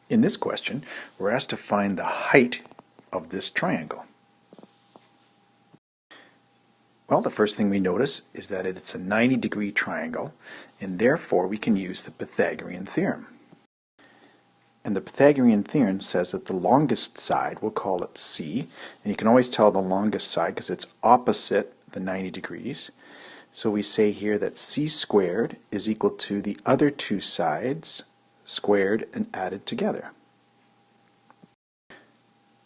In this question, we're asked to find the height of this triangle. Well, the first thing we notice is that it's a 90-degree triangle, and therefore we can use the Pythagorean theorem. And the Pythagorean theorem says that the longest side, we'll call it C, and you can always tell the longest side because it's opposite the 90 degrees. So we say here that C squared is equal to the other two sides squared and added together.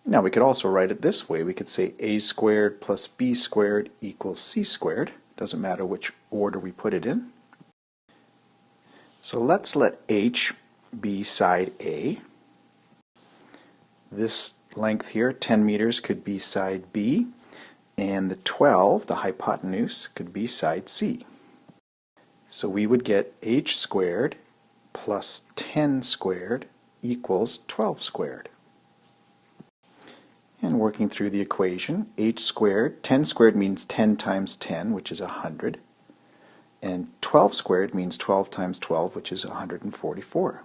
Now we could also write it this way. We could say A squared plus B squared equals C squared. Doesn't matter which order we put it in. So let's let H be side A. This length here, 10 meters, could be side B, and the 12, the hypotenuse, could be side C. So we would get H squared plus 10 squared equals 12 squared. And working through the equation, H squared, 10 squared means 10 times 10, which is 100, and 12 squared means 12 times 12, which is 144.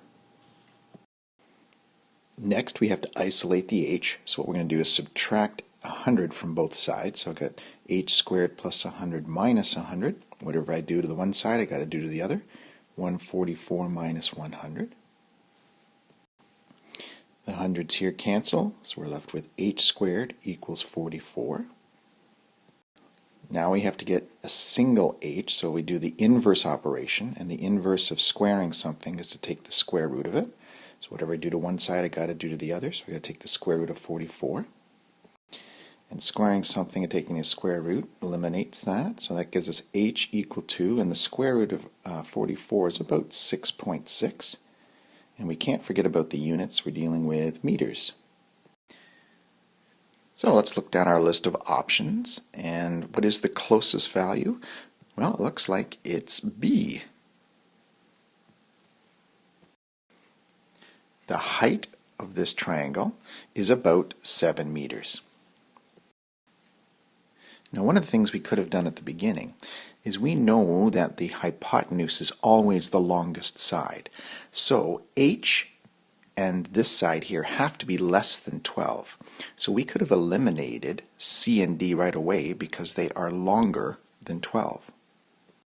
Next, we have to isolate the h, so what we're going to do is subtract 100 from both sides. So I've got h squared plus 100 minus 100. Whatever I do to the one side, I got to do to the other. 144 minus 100. The hundreds here cancel, so we're left with h squared equals 44. Now we have to get a single h, so we do the inverse operation, and the inverse of squaring something is to take the square root of it. So whatever I do to one side, I got to do to the other, so we got to take the square root of 44. And squaring something and taking the square root eliminates that, so that gives us h equal to, and the square root of 44 is about 6.6. And we can't forget about the units. We're dealing with meters. So let's look down our list of options. And what is the closest value? Well, it looks like it's B. The height of this triangle is about 7 meters. Now, one of the things we could have done at the beginning is we know that the hypotenuse is always the longest side. So h and this side here have to be less than 12. So we could have eliminated C and D right away because they are longer than 12.